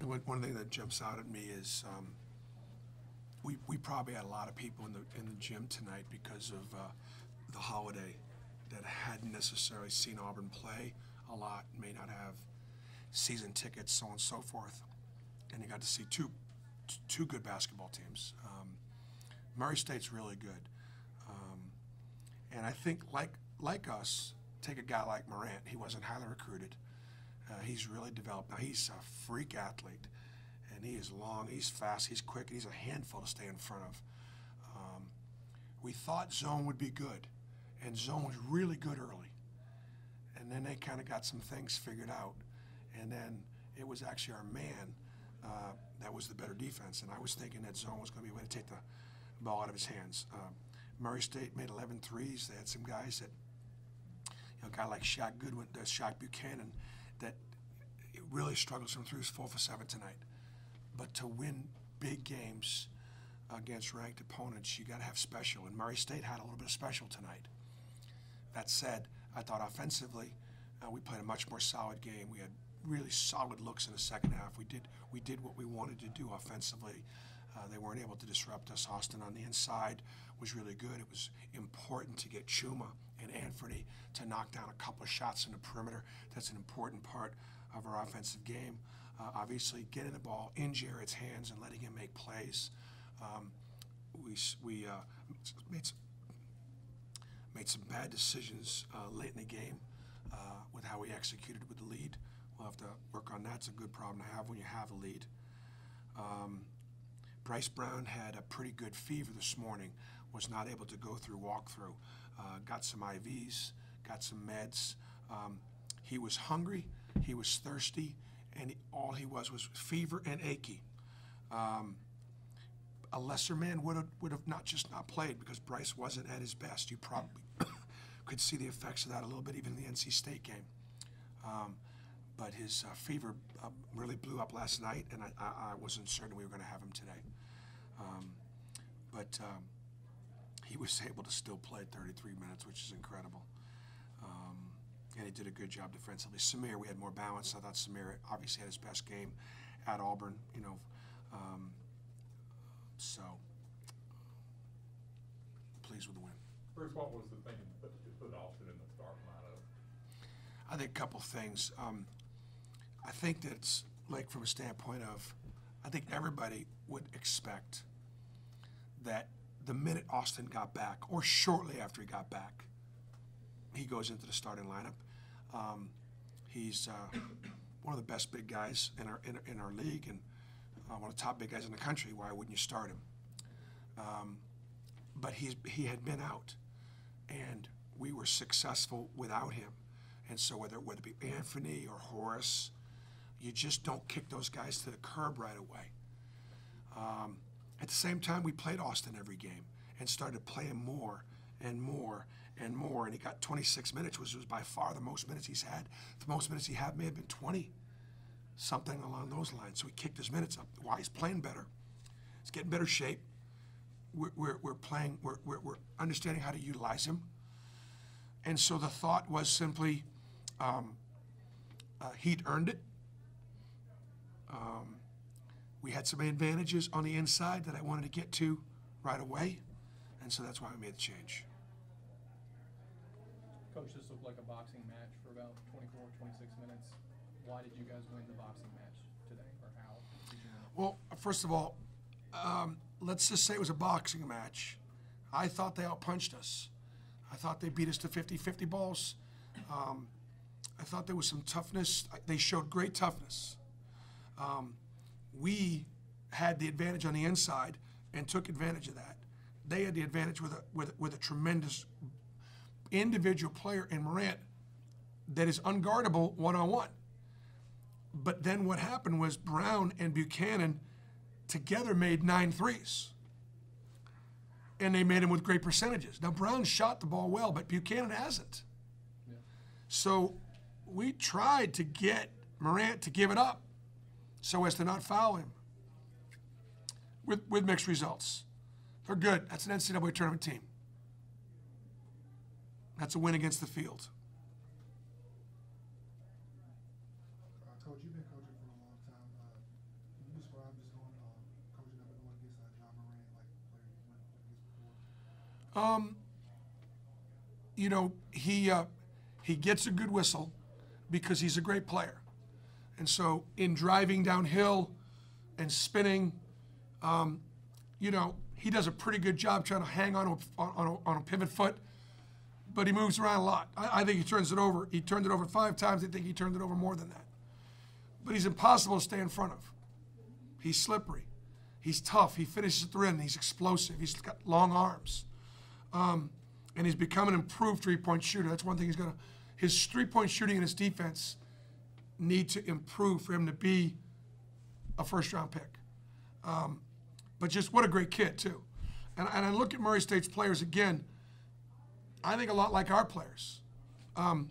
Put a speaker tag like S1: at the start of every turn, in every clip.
S1: One thing that jumps out at me is we probably had a lot of people in the gym tonight because of the holiday that hadn't necessarily seen Auburn play a lot, may not have season tickets, so on and so forth. And you got to see two good basketball teams. Murray State's really good. And I think like us, take a guy like Morant. He wasn't highly recruited. He's really developed. Now, he's a freak athlete, and he is long, he's fast, he's quick, and he's a handful to stay in front of. We thought zone would be good, and zone was really good early. And then they kind of got some things figured out, and then it was actually our man that was the better defense, and I was thinking that zone was going to be a way to take the ball out of his hands. Murray State made 11 threes. They had some guys that, a guy like Shaq Goodwin, Shaq Buchanan, that really struggles from threes, 4 for 7 tonight. But to win big games against ranked opponents, you got to have special, and Murray State had a little bit of special tonight. That said, I thought offensively, we played a much more solid game. We had really solid looks in the second half. We did what we wanted to do offensively. They weren't able to disrupt us. Austin on the inside was really good. It was important to get Chuma and Anthony to knock down a couple of shots in the perimeter. That's an important part of our offensive game. Obviously, getting the ball in Jarrett's hands and letting him make plays. We made some bad decisions late in the game with how we executed with the lead. We'll have to work on that. It's a good problem to have when you have a lead. Bryce Brown had a pretty good fever this morning, was not able to go through walkthrough. Got some IVs, got some meds. He was hungry, he was thirsty, and all he was fever and achy. A lesser man would have not played because Bryce wasn't at his best. You probably could see the effects of that a little bit even in the NC State game. But his fever really blew up last night, and I wasn't certain we were going to have him today. But he was able to still play 33 minutes, which is incredible. And he did a good job defensively. Samir, we had more balance. I thought Samir obviously had his best game at Auburn, so pleased with the win.
S2: Bruce, what was the thinking to put Austin in the starting lineup?
S1: I think a couple things. I think that's like from a standpoint of, I think everybody would expect that the minute Austin got back, or shortly after he got back, he goes into the starting lineup. He's one of the best big guys in our league, and one of the top big guys in the country. Why wouldn't you start him? But he had been out, and we were successful without him. And so whether it be Anthony or Horace, you just don't kick those guys to the curb right away. At the same time, we played Austin every game and started playing more and more and more. And he got 26 minutes, which was by far the most minutes he's had. The most minutes he had may have been 20, something along those lines. So he kicked his minutes up. Why? He's playing better. He's getting better shape. We're playing. We're understanding how to utilize him. And so the thought was simply, he'd earned it. We had some advantages on the inside that I wanted to get to right away, and so that's why we made the change.
S3: Coach, this looked like a boxing match for about 24, 26 minutes. Why did you guys win the boxing match today, or how did you win?
S1: Well, first of all, let's just say it was a boxing match. I thought they outpunched us. I thought they beat us to 50-50 balls. I thought there was some toughness. They showed great toughness. We had the advantage on the inside and took advantage of that. They had the advantage with a tremendous individual player in Morant that is unguardable one-on-one. But then what happened was Brown and Buchanan together made 9 threes. And they made them with great percentages. Now, Brown shot the ball well, but Buchanan hasn't. Yeah. So we tried to get Morant to give it up so as to not foul him with mixed results. They're good. That's an NCAA tournament team. That's a win against the field.
S4: Coach, you've been coaching for a long time.
S1: You know, he gets a good whistle because he's a great player. And so in driving downhill and spinning, you know, he does a pretty good job trying to hang on a pivot foot, but he moves around a lot. I think he turns it over. He turned it over 5 times. I think he turned it over more than that. But he's impossible to stay in front of. He's slippery. He's tough. He finishes at the rim. He's explosive. He's got long arms. And he's become an improved three-point shooter. That's one thing he's going to – his three-point shooting and his defense need to improve for him to be a first-round pick. But just what a great kid, too. And I look at Murray State's players again, I think a lot like our players. You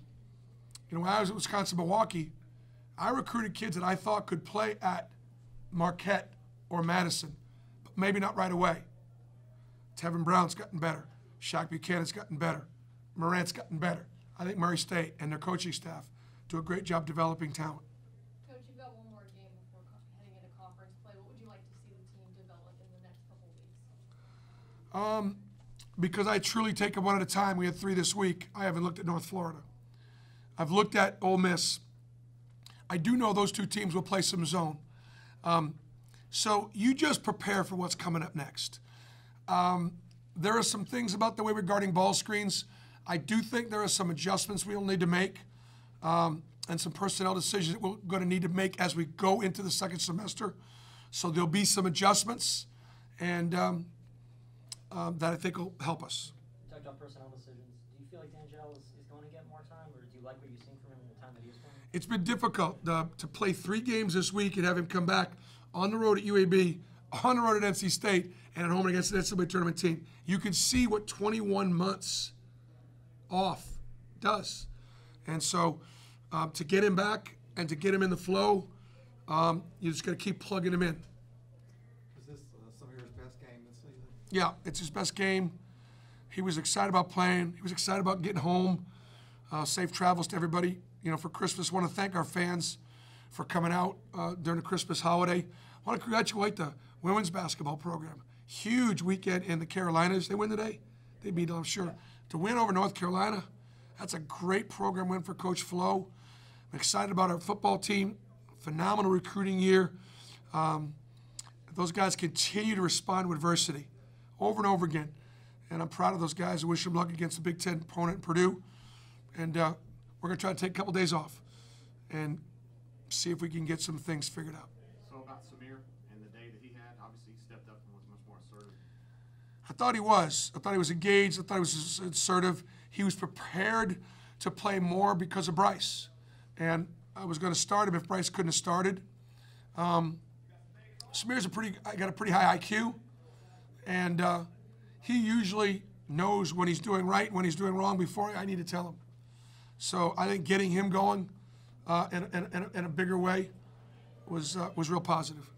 S1: know, when I was at Wisconsin-Milwaukee, I recruited kids that I thought could play at Marquette or Madison, but maybe not right away. Tevin Brown's gotten better. Shaq Buchanan's gotten better. Morant's gotten better. I think Murray State and their coaching staff do a great job developing talent.
S4: Coach, you've got one more game before heading into conference play. What would you like to see the team develop in the next couple of weeks?
S1: Because I truly take it one at a time. We had 3 this week. I haven't looked at North Florida. I've looked at Ole Miss. I do know those 2 teams will play some zone. So you just prepare for what's coming up next. There are some things about the way we're guarding ball screens. I do think there are some adjustments we'll need to make and some personnel decisions that we're going to need to make as we go into the second semester. So there'll be some adjustments, and that I think will help us.
S5: You talked about personnel decisions. Do you feel like D'Angelo is going to get more time, or do you like what you've seen from him in the time that he's playing?
S1: It's been difficult to play 3 games this week and have him come back on the road at UAB, on the road at NC State, and at home against an NCAA tournament team. You can see what 21 months off does. And so to get him back and to get him in the flow, you just got to keep plugging him in.
S6: Is this some of your best game this season?
S1: Yeah, it's his best game. He was excited about playing. He was excited about getting home. Safe travels to everybody. You know, for Christmas, I want to thank our fans for coming out during the Christmas holiday. I want to congratulate the women's basketball program. Huge weekend in the Carolinas. They win today? They beat them, I'm sure. To win over North Carolina, that's a great program win for Coach Flo. I'm excited about our football team. Phenomenal recruiting year. Those guys continue to respond to adversity over and over again. And I'm proud of those guys. I wish them luck against the Big Ten opponent, Purdue. And we're going to try to take a couple days off and see if we can get some things figured out.
S7: So about Samir and the day that he had, obviously he stepped up and was much more assertive.
S1: I thought he was. I thought he was engaged. I thought he was assertive. He was prepared to play more because of Bryce. And I was going to start him if Bryce couldn't have started. Samir's got a pretty high IQ. And he usually knows when he's doing right and when he's doing wrong before I need to tell him. So I think getting him going in a bigger way was real positive.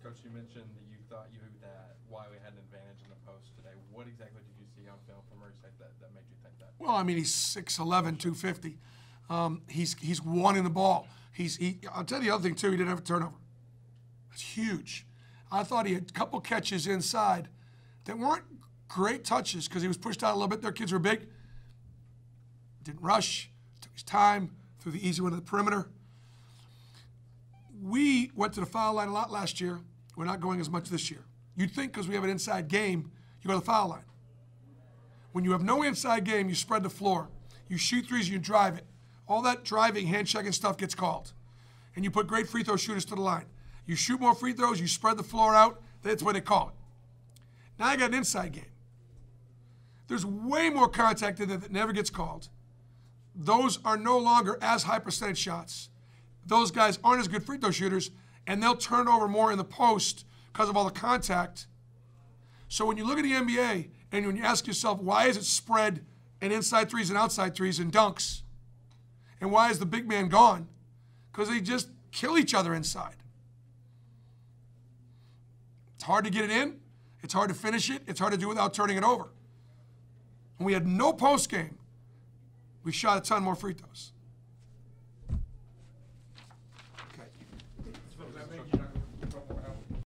S3: Coach, you mentioned that you thought that Wiley had an advantage in the post today. What exactly did you see on film from Murray State that made you think that?
S1: Well, I mean, he's 6'11", 250. He's wanting the ball. I'll tell you the other thing, too, he didn't have a turnover. That's huge. I thought he had a couple catches inside that weren't great touches because he was pushed out a little bit. Their kids were big. Didn't rush, took his time, threw the easy one to the perimeter. We went to the foul line a lot last year. We're not going as much this year. You'd think because we have an inside game, you go to the foul line. When you have no inside game, you spread the floor. You shoot threes, you drive it. All that driving, hand-checking stuff gets called. And you put great free throw shooters to the line. You shoot more free throws, you spread the floor out, that's what they call it. Now I got an inside game. There's way more contact in there that never gets called. Those are no longer as high percentage shots. Those guys aren't as good free throw shooters, and they'll turn over more in the post because of all the contact. So when you look at the NBA, and when you ask yourself, why is it spread and inside threes and outside threes and dunks? And why is the big man gone? Because they just kill each other inside. It's hard to get it in. It's hard to finish it. It's hard to do without turning it over. When we had no post game, we shot a ton more free throws. Okay.
S2: So that made you